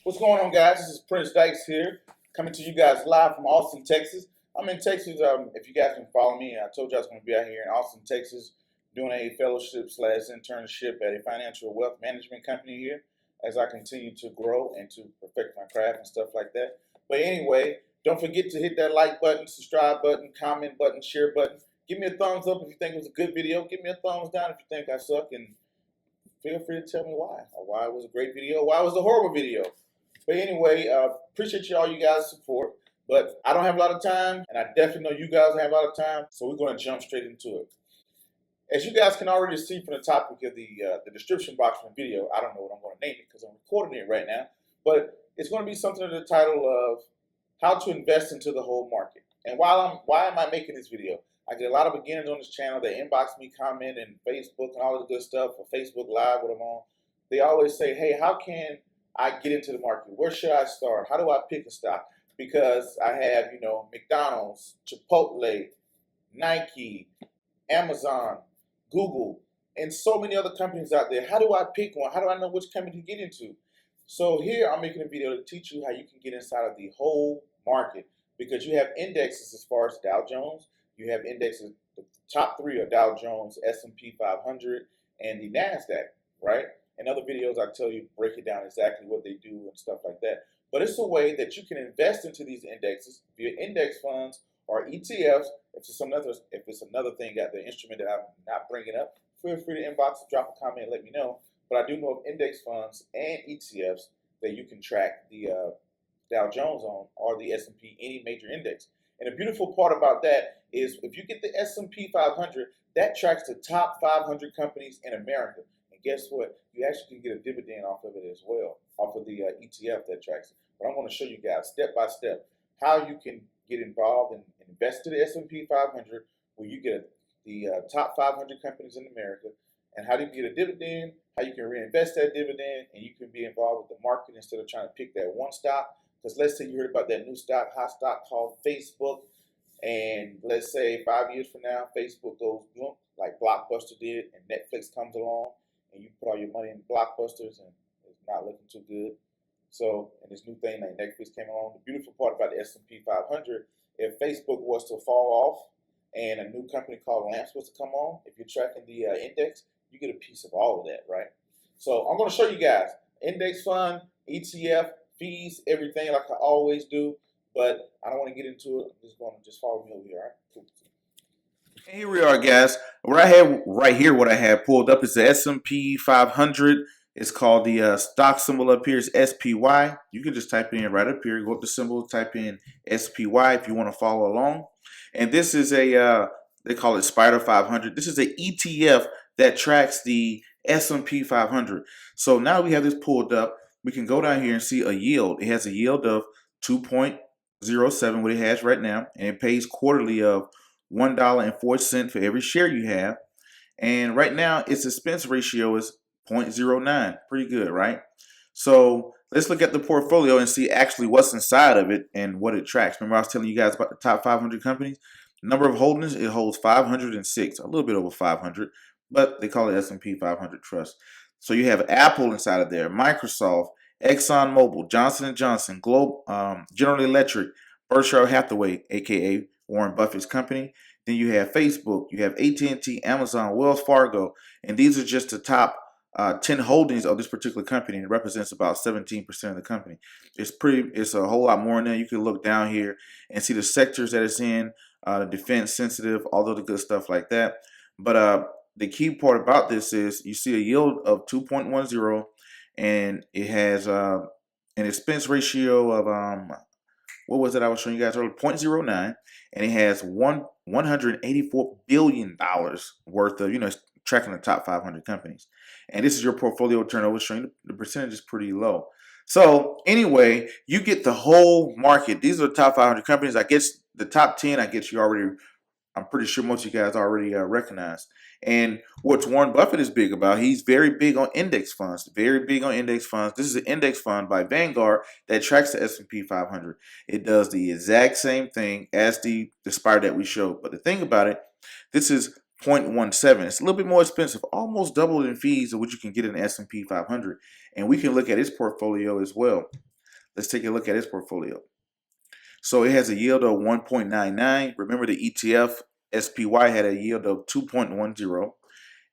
What's going on, guys? This is Prince Dykes here, coming to you guys live from Austin, Texas. I'm in Texas. If you guys can follow me, I told you I was going to be out here in Austin, Texas, doing a fellowship/internship at a financial wealth management company here as I continue to grow and to perfect my craft and stuff like that. But anyway, don't forget to hit that like button, subscribe button, comment button, share button. Give me a thumbs up if you think it was a good video. Give me a thumbs down if you think I suck, and feel free to tell me why. Or why it was a great video, why it was a horrible video. But anyway, appreciate all you guys' support. But I don't have a lot of time, and I definitely know you guys have a lot of time, so we're going to jump straight into it. As you guys can already see from the topic of the description box from the video, I don't know what I'm going to name it because I'm recording it right now, but it's going to be something to the title of how to invest into the whole market. And why am I making this video? I get a lot of beginners on this channel. They inbox me, comment, and Facebook and all of the good stuff for Facebook Live, what I'm on. They always say, hey, how can I get into the market? Where should I start? How do I pick a stock? Because I have, McDonald's, Chipotle, Nike, Amazon, Google, and so many other companies out there. How do I pick one? How do I know which company to get into? So here I'm making a video to teach you how you can get inside of the whole market, because you have indexes as far as Dow Jones. You have indexes, the top three are Dow Jones, S&P 500, and the NASDAQ, right? In other videos, I tell you, break it down exactly what they do and stuff like that. But it's a way that you can invest into these indexes via index funds or ETFs. If it's another thing, got the instrument that I'm not bringing up, feel free to inbox, drop a comment, and let me know. But I do know of index funds and ETFs that you can track the Dow Jones on, or the S&P, any major index. And the beautiful part about that is if you get the S&P 500, that tracks the top 500 companies in America. And guess what? You actually can get a dividend off of it as well, off of the ETF that tracks it. But I'm going to show you guys step by step how you can get involved and invest to the S&P 500, where you get the top 500 companies in America, and how do you get a dividend, how you can reinvest that dividend, and you can be involved with the market instead of trying to pick that one stock. Because let's say you heard about that new stock, hot stock called Facebook, and let's say 5 years from now, Facebook goes boom, like Blockbuster did, and Netflix comes along, and you put all your money in Blockbusters, and it's not looking too good. So, and this new thing like Netflix came along. The beautiful part about the S&P 500, if Facebook was to fall off, and a new company called Lamps was to come on, if you're tracking the index, you get a piece of all of that, right? So I'm going to show you guys index fund, ETF, fees, everything like I always do, but I don't want to get into it. I'm just going to follow me over here, all right? Cool. And here we are, guys. What I have right here, what I have pulled up is the S&P 500. It's called the stock symbol up here is SPY. You can just type it in right up here. Go up the symbol, type in SPY if you want to follow along. And this is a, they call it Spider 500. This is an ETF that tracks the S&P 500. So now we have this pulled up. We can go down here and see a yield. It has a yield of 2.07, what it has right now, and it pays quarterly of $1.04 for every share you have. And right now, its expense ratio is 0.09. Pretty good, right? So let's look at the portfolio and see actually what's inside of it and what it tracks. Remember I was telling you guys about the top 500 companies? Number of holdings, it holds 506, a little bit over 500, but they call it S&P 500 Trust. So you have Apple inside of there, Microsoft, ExxonMobil, Johnson & Johnson, General Electric, Berkshire Hathaway, aka Warren Buffett's company. Then you have Facebook, you have AT&T, Amazon, Wells Fargo, and these are just the top 10 holdings of this particular company, and it represents about 17% of the company. It's a whole lot more in there. You can look down here and see the sectors that it's in, defense, sensitive, all of the good stuff like that. But the key part about this is you see a yield of 2.10, and it has an expense ratio of what was it I was showing you guys earlier? 0.09, and it has $184 billion worth of, tracking the top 500 companies. And this is your portfolio turnover, showing the percentage is pretty low. So anyway, you get the whole market. These are the top 500 companies. I guess the top 10, I guess you already, I'm pretty sure most of you guys already recognize. And what Warren Buffett is big about, he's very big on index funds, very big on index funds. This is an index fund by Vanguard that tracks the S&P 500. It does the exact same thing as the Spider that we showed. But the thing about it, this is 0.17. It's a little bit more expensive, almost double in fees of what you can get in the S&P 500. And we can look at its portfolio as well. let's take a look at its portfolio. So it has a yield of 1.99. Remember, the ETF SPY had a yield of 2.10,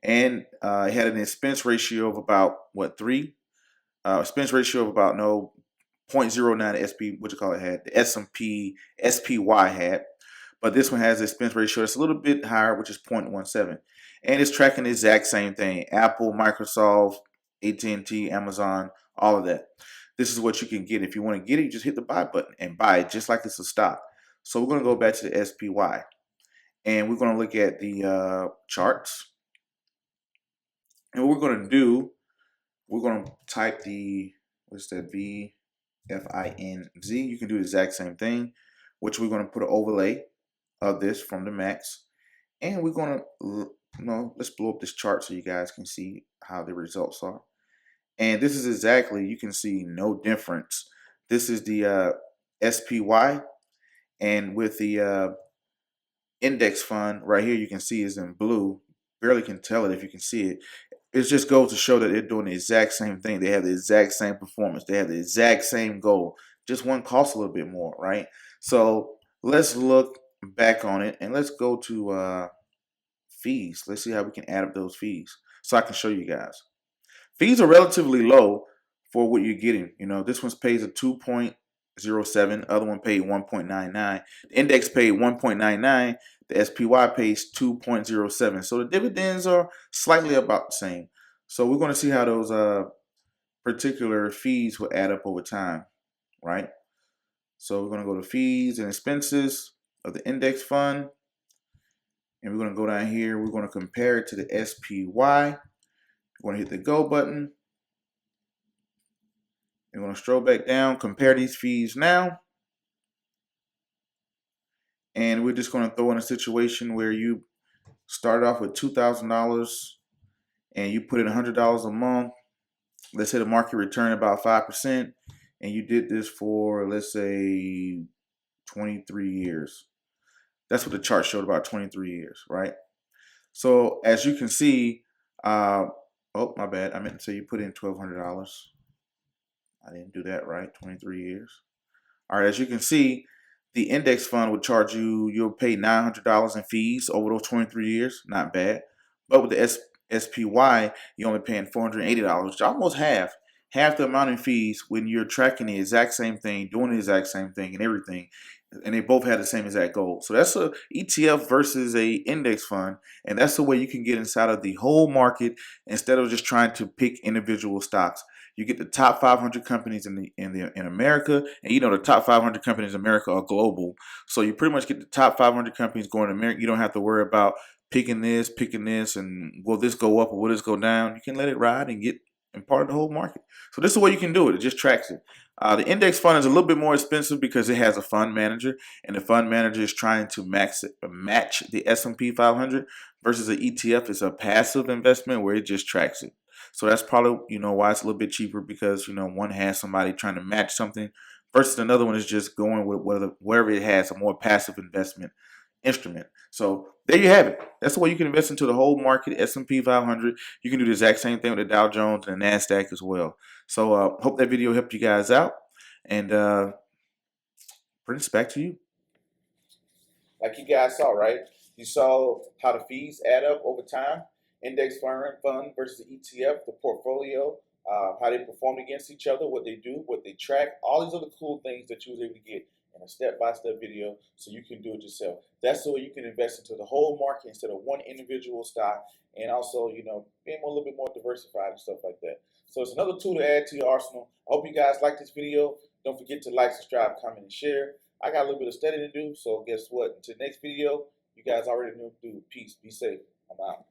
and it had an expense ratio of about what, 3? Expense ratio of about 0.09. Had the S&P SPY had, but this one has an expense ratio that's a little bit higher, which is 0.17, and it's tracking the exact same thing: Apple, Microsoft, AT&T, Amazon, all of that. This is what you can get. If you want to get it, you just hit the buy button and buy it just like it's a stock. So we're going to go back to the SPY, and we're going to look at the charts. And what we're going to do, we're going to type the, what's that, VFINZ. You can do the exact same thing, which we're going to put an overlay of this from the max. And we're going to, let's blow up this chart so you guys can see how the results are. And this is exactly, you can see no difference. This is the SPY, and with the index fund right here, you can see is in blue. Barely can tell it if you can see it. It just goes to show that they're doing the exact same thing. They have the exact same performance. They have the exact same goal. Just one costs a little bit more, right? So let's look back on it, and let's go to fees. Let's see how we can add up those fees so I can show you guys. Fees are relatively low for what you're getting. This one's pays a 2.07, other one paid 1.99. The index paid 1.99. The SPY pays 2.07. So the dividends are slightly about the same. So we're going to see how those particular fees will add up over time, right? So we're going to go to fees and expenses of the index fund. And we're going to go down here. We're going to compare it to the SPY. We're going to hit the go button. We're going to scroll back down, compare these fees now. And we're just going to throw in a situation where you started off with $2,000 and you put in $100 a month. Let's say the market return about 5%, and you did this for, let's say, 23 years. That's what the chart showed, about 23 years, right? So as you can see, oh, my bad. I meant to say you put in $1,200. I didn't do that right, 23 years. All right, as you can see, the index fund would charge you, you'll pay $900 in fees over those 23 years. Not bad. But with the SPY, you're only paying $480, which is almost half the amount in fees when you're tracking the exact same thing, doing the exact same thing and everything. And they both have the same exact goal. So that's a ETF versus a index fund. And that's the way you can get inside of the whole market instead of just trying to pick individual stocks. You get the top 500 companies in America, and the top 500 companies in America are global. So you pretty much get the top 500 companies going to America. You don't have to worry about picking this, and will this go up or will this go down? You can let it ride and get part of the whole market. So this is the way you can do it. It just tracks it. The index fund is a little bit more expensive because it has a fund manager, and the fund manager is trying to match the S&P 500 versus an ETF. It's a passive investment where it just tracks it. So that's probably why it's a little bit cheaper, because one has somebody trying to match something versus another one is just going with wherever it has a more passive investment instrument. So there you have it. That's the way you can invest into the whole market, S&P 500. You can do the exact same thing with the Dow Jones and the NASDAQ as well. So hope that video helped you guys out. And Prince, back to you. Like you guys saw, right? You saw how the fees add up over time. Index fund versus the ETF, the portfolio, how they perform against each other, what they do, what they track, all these other cool things that you was able to get in a step-by-step video so you can do it yourself. That's the way you can invest into the whole market instead of one individual stock, and also, being a little bit more diversified and stuff like that. So it's another tool to add to your arsenal. I hope you guys like this video. Don't forget to like, subscribe, comment, and share. I got a little bit of studying to do, so guess what? Until next video, you guys already know what to do. Peace. Be safe. I'm out.